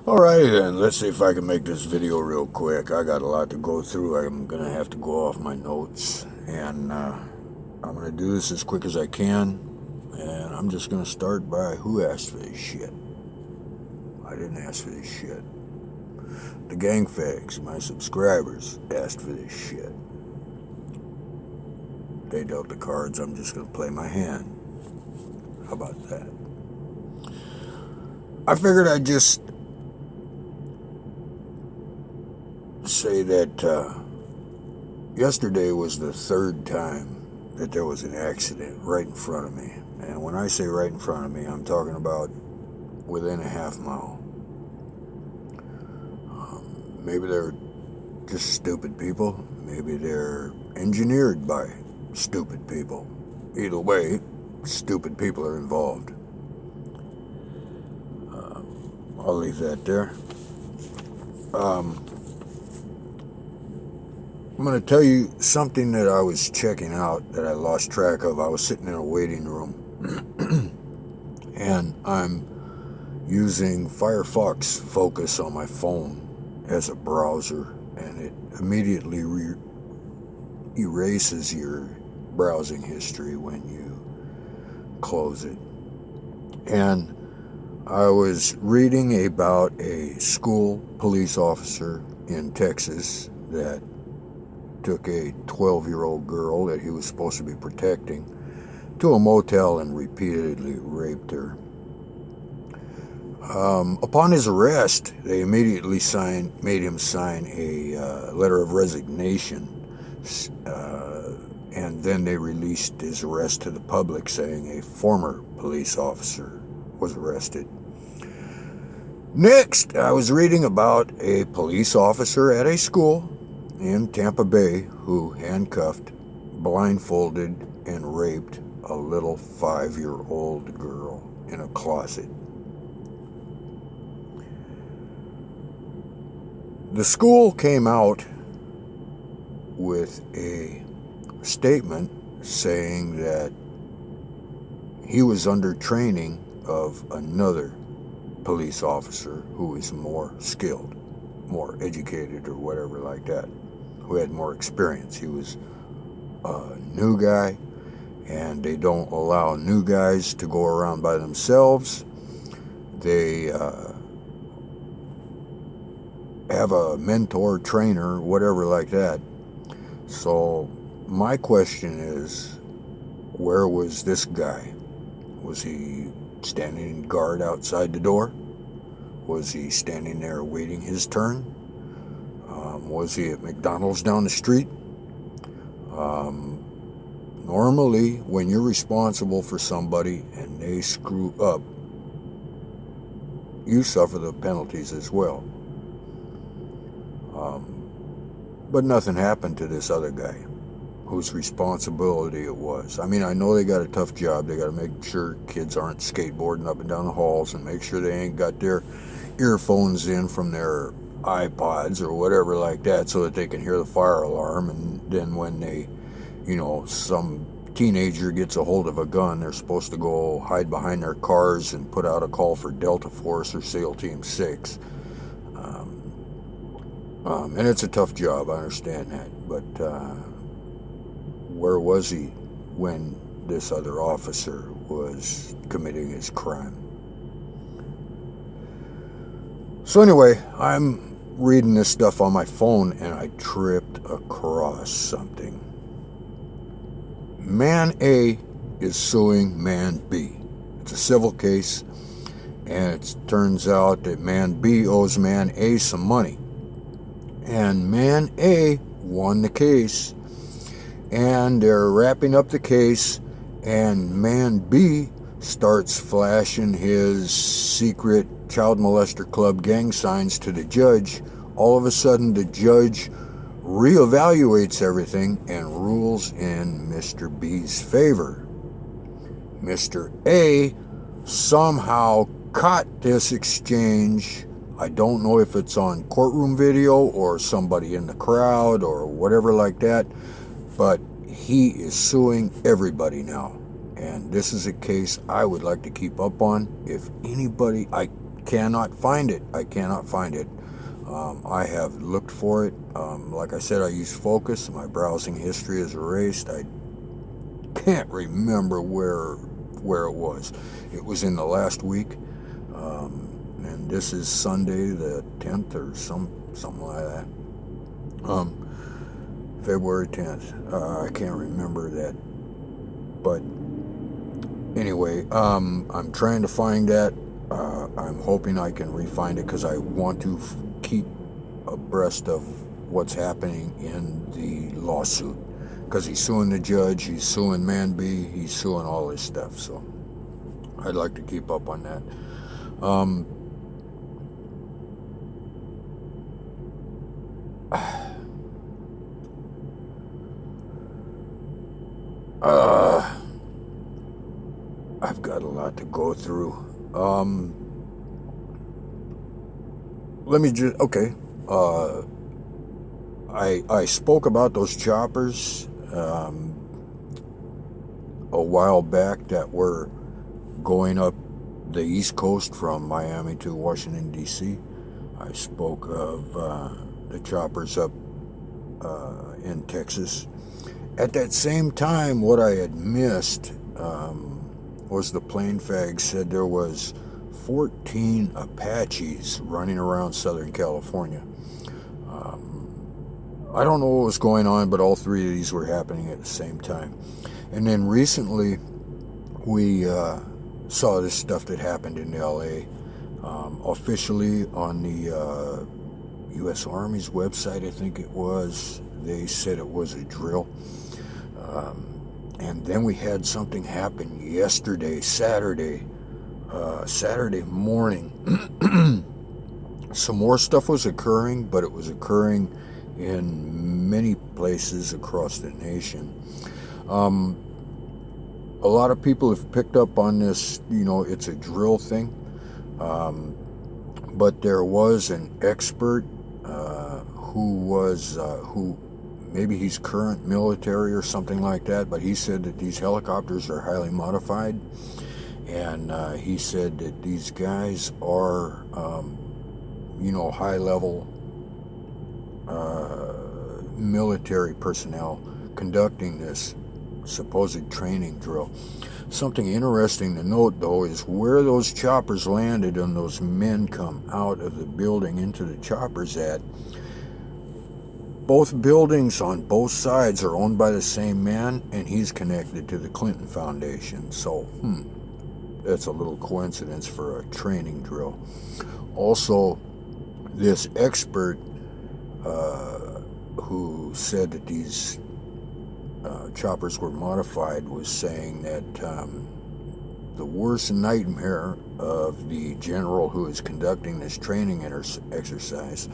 Alrighty then, let's see if I can make this video real quick. I got a lot to go through. I'm gonna have to go off my notes, and I'm gonna do this as quick as I can. And I'm just gonna start by who asked for this shit. I didn't ask for this shit. The gangfags, my subscribers, asked for this shit. They dealt the cards. I'm just gonna play my hand. How about that? I figured I'd just say that yesterday was the third time that there was an accident right in front of me. And when I say right in front of me, I'm talking about within a half mile. Maybe they're just stupid people. Maybe they're engineered by stupid people. Either way, stupid people are involved. I'll leave that there. I'm going to tell you something that I was checking out that I lost track of. I was sitting in a waiting room, and I'm using Firefox Focus on my phone as a browser, and it immediately erases your browsing history when you close it. And I was reading about a school police officer in Texas that took a 12-year-old girl that he was supposed to be protecting to a motel and repeatedly raped her. Upon his arrest, they immediately made him sign a letter of resignation, and then they released his arrest to the public, saying a former police officer was arrested. Next, I was reading about a police officer at a school in Tampa Bay who handcuffed, blindfolded, and raped a little 5-year-old girl in a closet. The school came out with a statement saying that he was under training of another police officer who is more skilled, more educated, or whatever like that, who had more experience. He was a new guy, and they don't allow new guys to go around by themselves. They have a mentor, trainer, whatever like that. So my question is, where was this guy? Was he standing guard outside the door? Was he standing there waiting his turn? Was he at McDonald's down the street? Normally, when you're responsible for somebody and they screw up, you suffer the penalties as well. But nothing happened to this other guy whose responsibility it was. I mean, I know they got a tough job. They got to make sure kids aren't skateboarding up and down the halls, and make sure they ain't got their earphones in from their iPods or whatever like that, so that they can hear the fire alarm. And then when they, some teenager gets a hold of a gun, they're supposed to go hide behind their cars and put out a call for Delta Force or SEAL Team 6. And it's a tough job, I understand that, but where was he when this other officer was committing his crime? So anyway, I'm reading this stuff on my phone, and I tripped across something. Man A is suing Man B. It's a civil case, and it turns out that Man B owes Man A some money. And Man A won the case, and they're wrapping up the case, and Man B starts flashing his secret child molester club gang signs to the judge. All of a sudden, the judge reevaluates everything and rules in Mr. B's favor. Mr. A somehow caught this exchange. I don't know if it's on courtroom video or somebody in the crowd or whatever like that, but he is suing everybody now. And this is a case I would like to keep up on. If anybody, I cannot find it. I cannot find it. I have looked for it. Like I said, I use Focus. My browsing history is erased. I can't remember where it was. It was in the last week, and this is Sunday the 10th or something like that. February 10th. I can't remember that, but anyway, I'm trying to find that. I'm hoping I can re-find it because I want to keep abreast of what's happening in the lawsuit, because he's suing the judge, he's suing Man B, he's suing all this stuff. So I'd like to keep up on that. I've got a lot to go through. Let me just, okay. I spoke about those choppers a while back that were going up the East Coast from Miami to Washington, D.C. I spoke of the choppers up in Texas. At that same time, what I had missed was the plane fag said there was 14 Apaches running around Southern California. I don't know what was going on, but all three of these were happening at the same time. And then recently, we saw this stuff that happened in L.A. Officially on the U.S. Army's website, I think it was, they said it was a drill. And then we had something happen yesterday, Saturday morning. Some more stuff was occurring, but it was occurring in many places across the nation. A lot of people have picked up on this, it's a drill thing. But there was an expert who maybe he's current military or something like that, but he said that these helicopters are highly modified. And he said that these guys are, high-level military personnel conducting this supposed training drill. Something interesting to note, though, is where those choppers landed and those men come out of the building into the choppers at. Both buildings on both sides are owned by the same man, and he's connected to the Clinton Foundation. So, that's a little coincidence for a training drill. Also, this expert who said that these choppers were modified was saying that the worst nightmare of the general who is conducting this training exercise,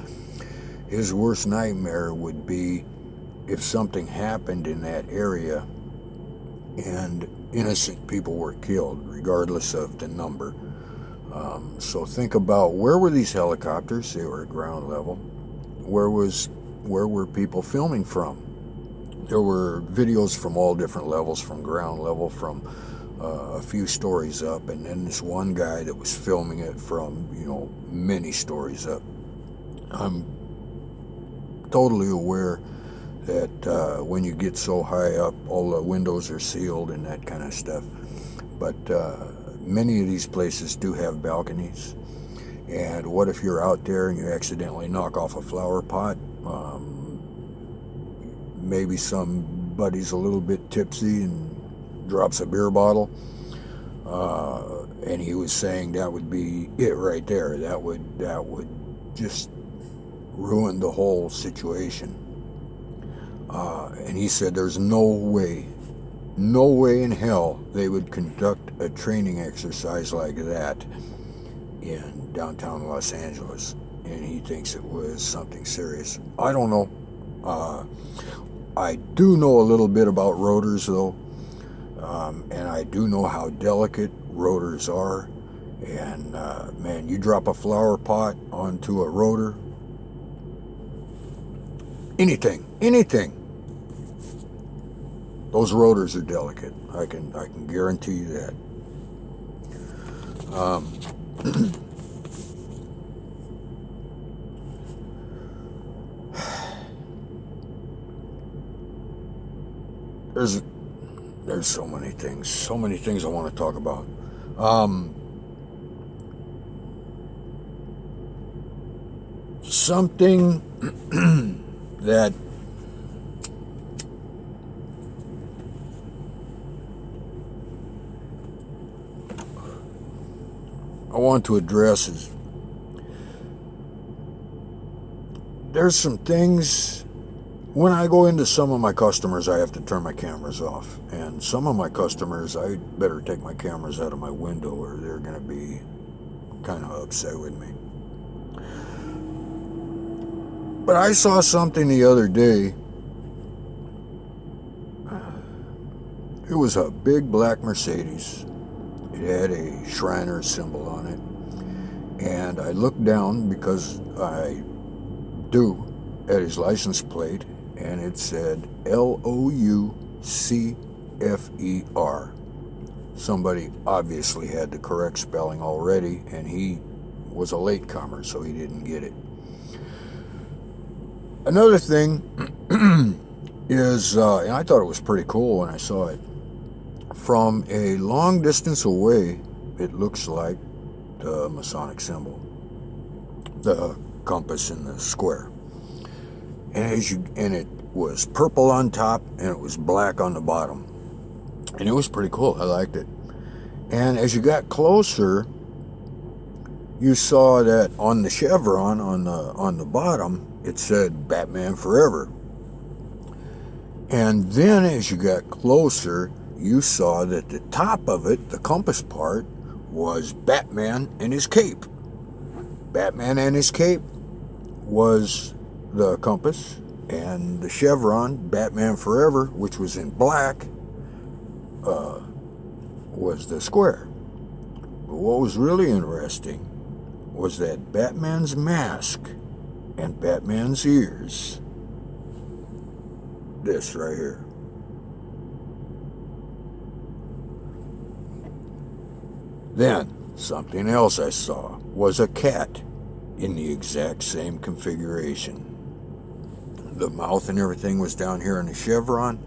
his worst nightmare would be if something happened in that area and innocent people were killed, regardless of the number. So think about, where were these helicopters? They were at ground level. Where were people filming from? There were videos from all different levels, from ground level, from a few stories up, and then this one guy that was filming it from, many stories up. I'm totally aware that when you get so high up, all the windows are sealed and that kind of stuff. But many of these places do have balconies. And what if you're out there and you accidentally knock off a flower pot? Maybe somebody's a little bit tipsy and drops a beer bottle. And he was saying that would be it right there. That would just ruin the whole situation. And he said there's no way in hell they would conduct a training exercise like that in downtown Los Angeles. And he thinks it was something serious. I don't know. I do know a little bit about rotors, though. And I do know how delicate rotors are. And, man, you drop a flower pot onto a rotor, anything. Those rotors are delicate. I can guarantee you that. there's so many things I want to talk about. Something that I want to address is there's some things. When I go into some of my customers, I have to turn my cameras off. And some of my customers, I better take my cameras out of my window or they're going to be kind of upset with me. But I saw something the other day. It was a big black Mercedes. It had a Shriner symbol on it. And I looked down because I do at his license plate, and it said Loucfer. Somebody obviously had the correct spelling already, and he was a latecomer, so he didn't get it. Another thing is, and I thought it was pretty cool when I saw it, from a long distance away, it looks like the Masonic symbol, the compass in the square. And it was purple on top and it was black on the bottom. And it was pretty cool. I liked it. And as you got closer, you saw that on the chevron on the bottom, it said Batman Forever. And then as you got closer, you saw that the top of it, the compass part, was Batman and his cape. Batman and his cape was the compass, and the chevron, Batman Forever, which was in black, was the square. But what was really interesting was that Batman's mask and Batman's ears, this right here, then something else I saw was a cat in the exact same configuration. The mouth and everything was down here in the chevron.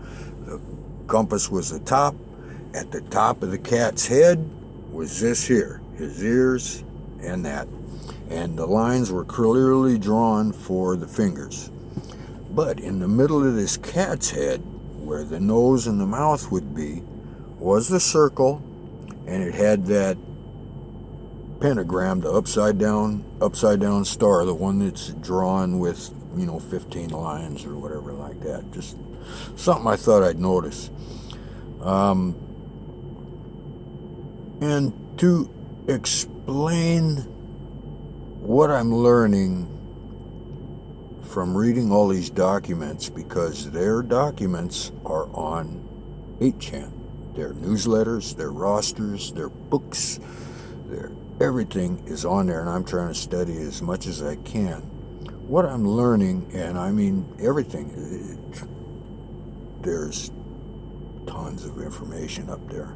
The compass was the top. At the top of the cat's head was this here, his ears and that. And the lines were clearly drawn for the fingers. But in the middle of this cat's head, where the nose and the mouth would be, was the circle, and it had that pentagram, the upside down star, the one that's drawn with 15 lines or whatever like that. Just something I thought I'd notice. And to explain what I'm learning from reading all these documents, because their documents are on 8chan. Their newsletters, their rosters, their books, everything is on there, and I'm trying to study as much as I can. What I'm learning, and I mean everything, there's tons of information up there.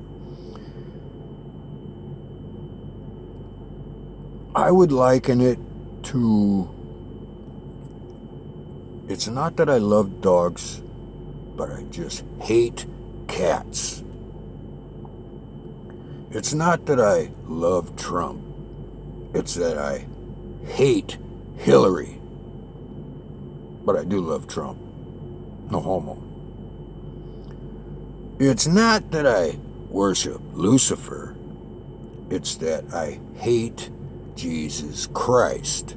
I would liken it to, it's not that I love dogs, but I just hate cats. It's not that I love Trump, it's that I hate Hillary. But I do love Trump. No homo. It's not that I worship Lucifer, it's that I hate Jesus Christ.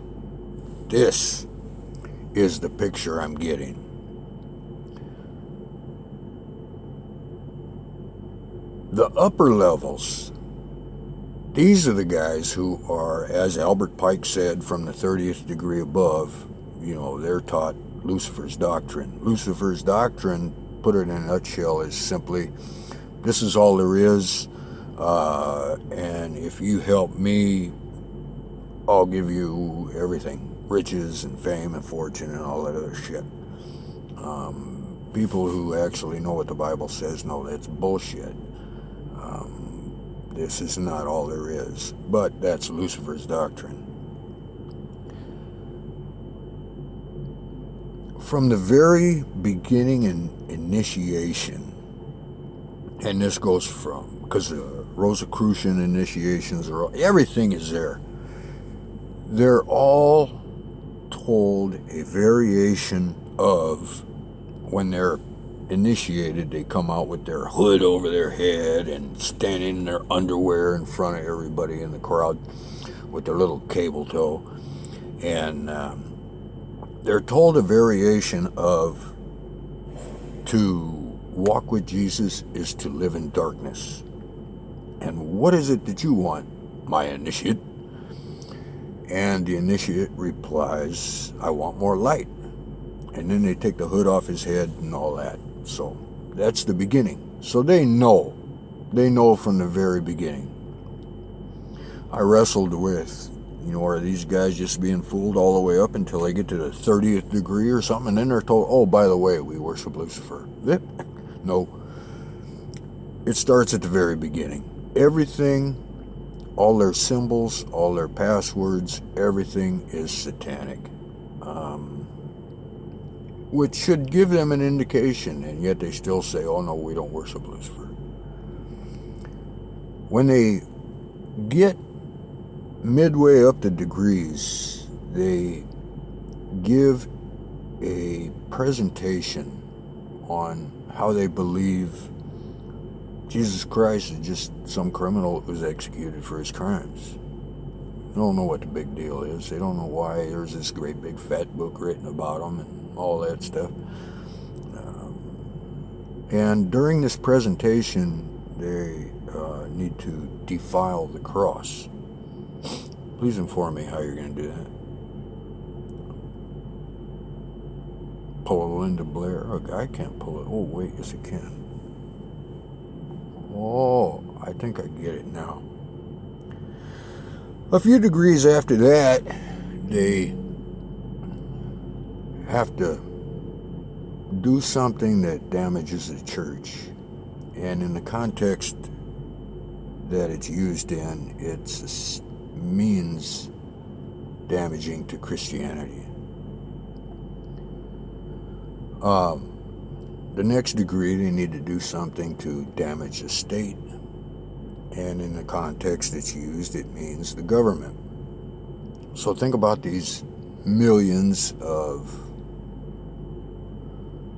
This is the picture I'm getting. The upper levels, these are the guys who are, as Albert Pike said, from the 30th degree above. They're taught Lucifer's doctrine. Lucifer's doctrine, put it in a nutshell, is simply, this is all there is, and if you help me, I'll give you everything, riches and fame and fortune and all that other shit. People who actually know what the Bible says know that's bullshit. This is not all there is, but that's Lucifer's doctrine. From the very beginning and initiation, And this goes from, because the Rosicrucian initiations, everything is there. They're all told a variation of, when they're initiated, they come out with their hood over their head and standing in their underwear in front of everybody in the crowd with their little cable toe. And they're told a variation of, to walk with Jesus is to live in darkness. And what is it that you want, my initiate? And the initiate replies, I want more light. And then they take the hood off his head and all that. So that's the beginning. So they know from the very beginning. I wrestled with, are these guys just being fooled all the way up until they get to the 30th degree or something, and then they're told, oh, by the way, we worship Lucifer. No. It starts at the very beginning. Everything, all their symbols, all their passwords, everything is satanic. Which should give them an indication, and yet they still say, oh no, we don't worship Lucifer. When they get midway up the degrees, they give a presentation on how they believe Jesus Christ is just some criminal that was executed for his crimes. They don't know what the big deal is. They don't know why there's this great big fat book written about him and all that stuff. And during this presentation, they need to defile the cross. Please inform me how you're going to do that. Pull Linda Blair. Oh, I can't pull it. Oh, wait, yes, I can. Oh, I think I get it now. A few degrees after that, they have to do something that damages the church. And in the context that it's used in, it means damaging to Christianity. The next degree, they need to do something to damage the state. And in the context it's used, it means the government. So think about these millions of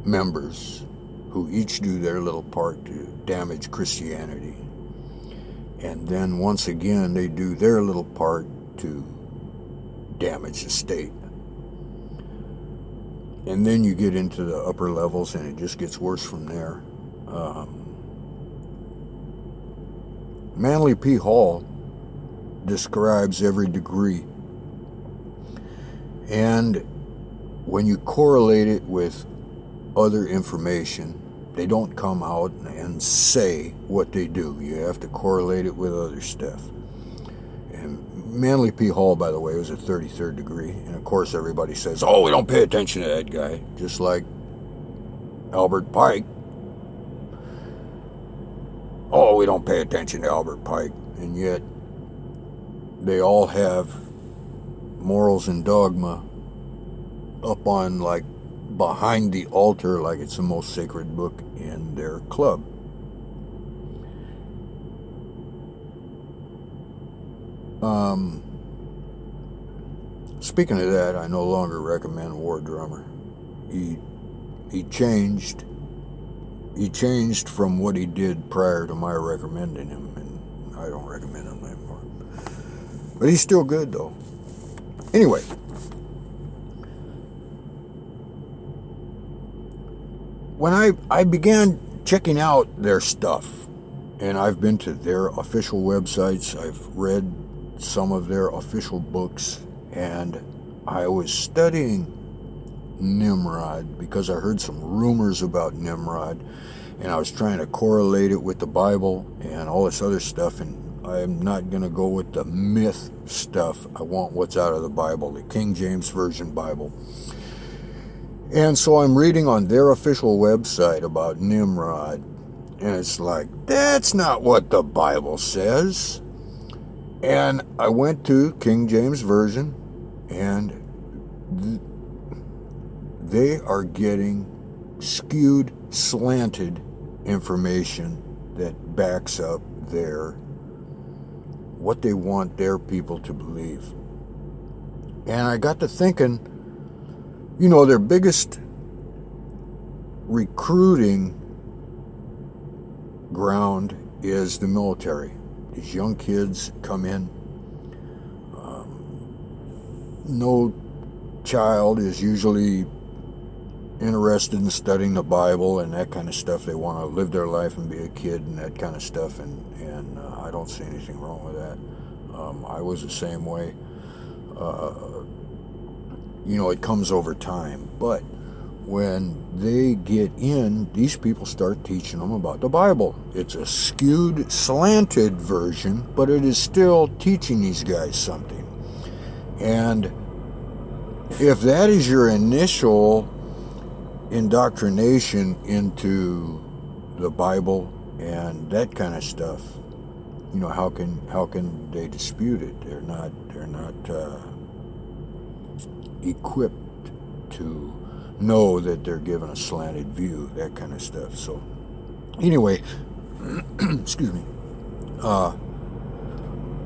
members who each do their little part to damage Christianity. And then once again, they do their little part to damage the state. And then you get into the upper levels and it just gets worse from there. Manly P. Hall describes every degree. And when you correlate it with other information, they don't come out and say what they do. You have to correlate it with other stuff. And Manly P. Hall, by the way, was a 33rd degree. And of course everybody says, oh, we don't pay attention to that guy. Just like Albert Pike. Oh, we don't pay attention to Albert Pike. And yet they all have morals and dogma up on, like, behind the altar, like it's the most sacred book in their club. Speaking of that, I no longer recommend War Drummer. He changed from what he did prior to my recommending him, and I don't recommend him anymore. But he's still good, though. Anyway, when I began checking out their stuff, and I've been to their official websites, I've read some of their official books, and I was studying Nimrod because I heard some rumors about Nimrod, and I was trying to correlate it with the Bible and all this other stuff, and I'm not going to go with the myth stuff. I want what's out of the Bible, the King James Version Bible. And so I'm reading on their official website about Nimrod, and it's like, that's not what the Bible says. And I went to King James Version, and they are getting skewed, slanted information that backs up what they want their people to believe. And I got to thinking, their biggest recruiting ground is the military. These young kids come in. No child is usually interested in studying the Bible and that kind of stuff. They want to live their life and be a kid and that kind of stuff, and I don't see anything wrong with that. I was the same way. It comes over time, but when they get in, these people start teaching them about the Bible. It's a skewed, slanted version, but it is still teaching these guys something. And if that is your initial indoctrination into the Bible and that kind of stuff, how can they dispute it? They're not equipped to know that they're given a slanted view, that kind of stuff. So anyway, excuse me, I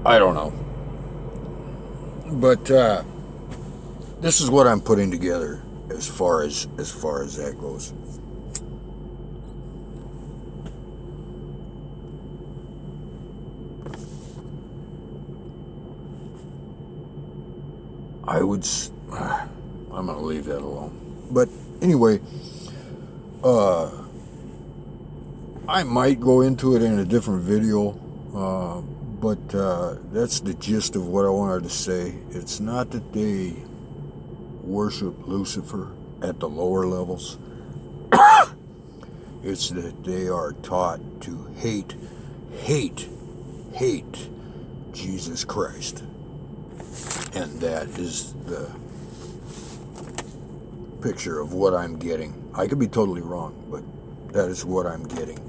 don't know, but this is what I'm putting together as far as that goes. I'm going to leave that alone. But anyway, I might go into it in a different video, but that's the gist of what I wanted to say. It's not that they worship Lucifer at the lower levels. It's that they are taught to hate Jesus Christ. And that is the picture of what I'm getting. I could be totally wrong, but that is what I'm getting.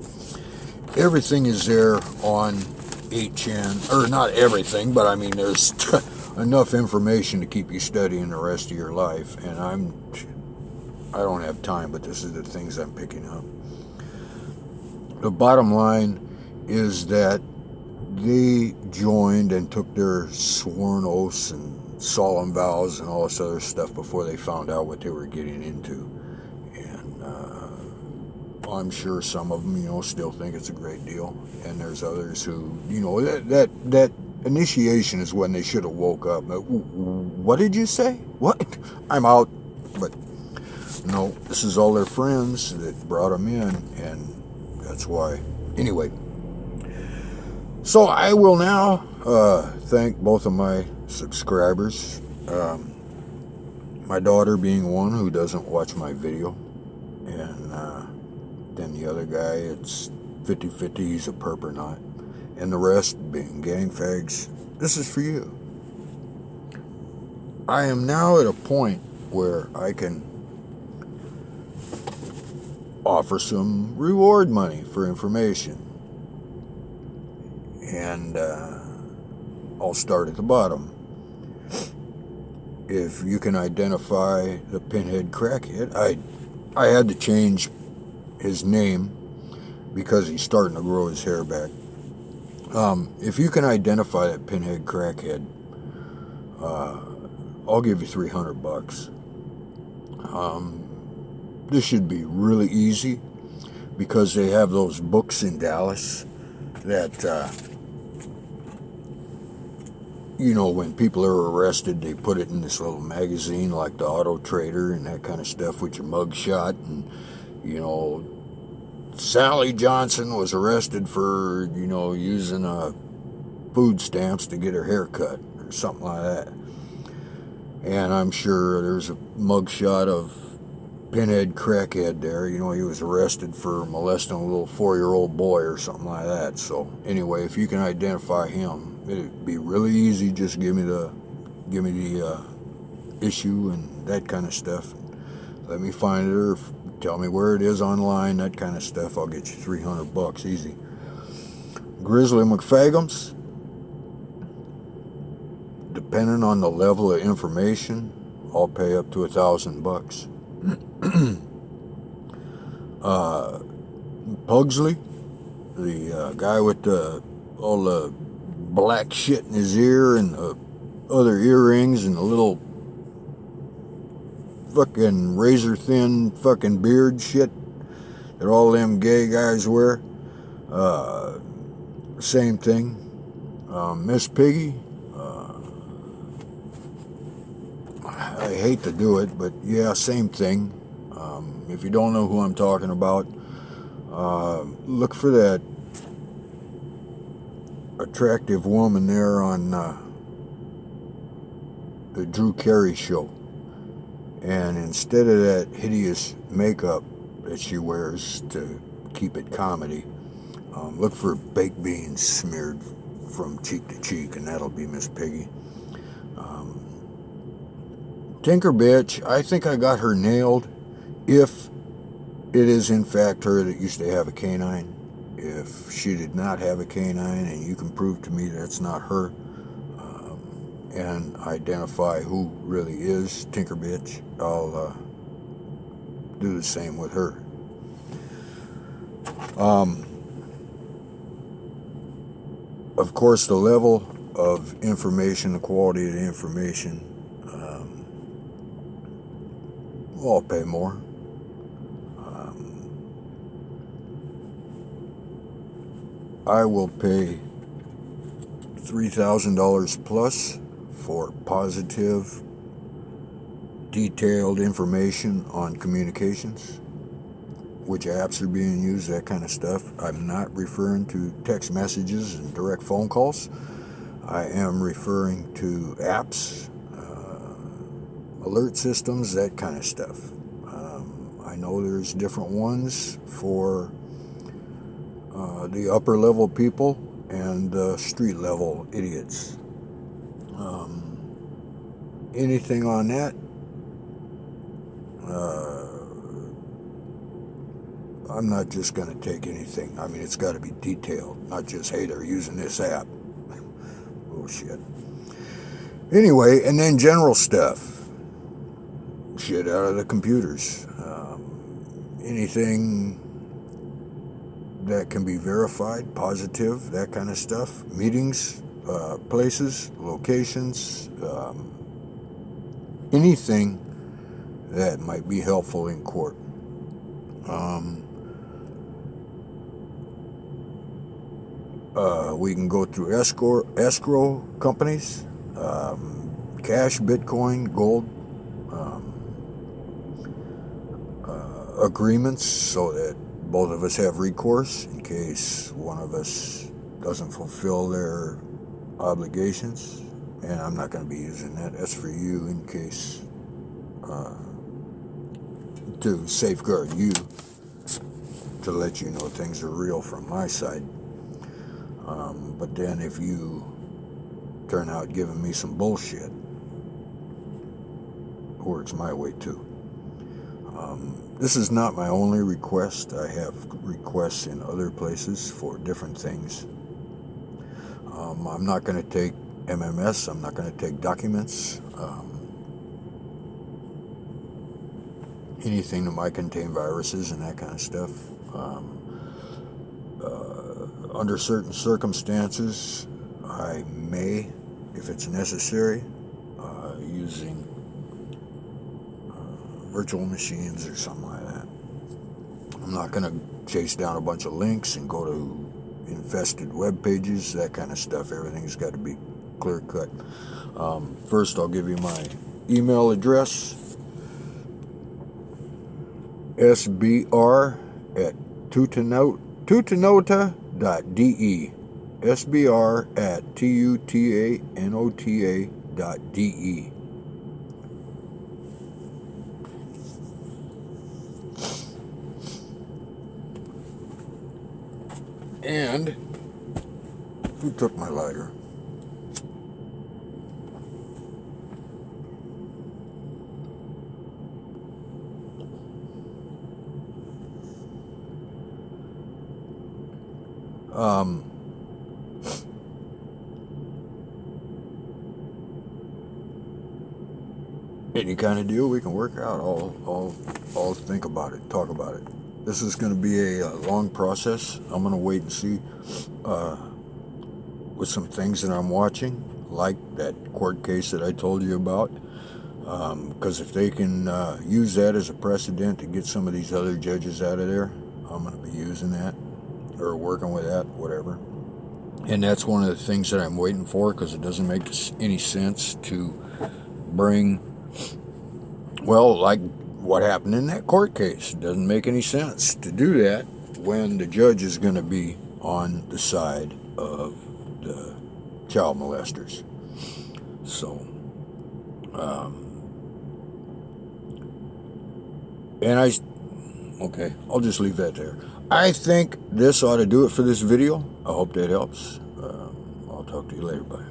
Everything is there on 8chan, or not everything, but I mean there's enough information to keep you studying the rest of your life, and I don't have time, but this is the things I'm picking up. The bottom line is that they joined and took their sworn oaths and solemn vows and all this other stuff before they found out what they were getting into. And I'm sure some of them, still think it's a great deal. And there's others who, that initiation is when they should have woke up. What did you say? What? I'm out. But no, this is all their friends that brought them in, and that's why. Anyway, so I will now thank both of my subscribers, my daughter being one who doesn't watch my video, and then the other guy, it's 50-50, he's a perp or not, and the rest being gangfags. This is for you. I am now at a point where I can offer some reward money for information, and I'll start at the bottom. If you can identify the pinhead crackhead, I had to change his name because he's starting to grow his hair back. If you can identify that pinhead crackhead, I'll give you $300. This should be really easy because they have those books in Dallas that when people are arrested, they put it in this little magazine like the Auto Trader and that kind of stuff with your mugshot. And, Sally Johnson was arrested for, using food stamps to get her hair cut or something like that. And I'm sure there's a mugshot of pinhead crackhead there. He was arrested for molesting a little 4-year-old boy or something like that. So anyway, if you can identify him, it'd be really easy. Just give me the issue and that kind of stuff. Let me find it, or tell me where it is online, that kind of stuff. I'll get you $300 easy. Grizzly McFagums, depending on the level of information, I'll pay up to $1,000. Pugsley, the guy with all the black shit in his ear and the other earrings and the little fucking razor thin fucking beard shit that all them gay guys wear. Same thing. Miss Piggy, I hate to do it, but yeah, same thing. If you don't know who I'm talking about, look for that attractive woman there on the Drew Carey show. And instead of that hideous makeup that she wears to keep it comedy, look for baked beans smeared from cheek to cheek, and that'll be Miss Piggy. Tinker Bitch, I think I got her nailed. If it is in fact her that used to have a canine, if she did not have a canine and you can prove to me that's not her, and identify who really is Tinker Bitch, I'll do the same with her. Of course, the level of information, the quality of the information, we'll all pay more. I will pay $3,000 plus for positive, detailed information on communications, which apps are being used, that kind of stuff. I'm not referring to text messages and direct phone calls. I am referring to apps, alert systems, that kind of stuff. I know there's different ones for the upper level people and street level idiots. Anything on that, I'm not just going to take anything. I mean, it's got to be detailed, not just, hey, they're using this app. Bullshit. Anyway, and then general stuff. Shit out of the computers. Anything that can be verified, positive, that kind of stuff. Meetings, places, locations, anything that might be helpful in court. We can go through escrow companies, cash, Bitcoin, gold, agreements so that both of us have recourse in case one of us doesn't fulfill their obligations. And I'm not going to be using that. That's for you in case, to safeguard you, to let you know things are real from my side. But then if you turn out giving me some bullshit, it works my way too. This is not my only request. I have requests in other places for different things. I'm not going to take MMS. I'm not going to take documents. Anything that might contain viruses and that kind of stuff. Under certain circumstances, I may, if it's necessary, using virtual machines or something like that. I'm not going to chase down a bunch of links and go to infested web pages, that kind of stuff. Everything's got to be clear cut. First, I'll give you my email address, sbr@tutanota.de, sbr@tutanota.de. And who took my lighter? Any kind of deal we can work out. I'll think about it, talk about it. This is going to be a long process. I'm going to wait and see with some things that I'm watching, like that court case that I told you about. Because if they can use that as a precedent to get some of these other judges out of there, I'm going to be using that or working with that, whatever. And that's one of the things that I'm waiting for, because it doesn't make any sense to bring, well, like what happened in that court case. It doesn't make any sense to do that when the judge is going to be on the side of the child molesters. So, okay, I'll just leave that there. I think this ought to do it for this video. I hope that helps. I'll talk to you later. Bye.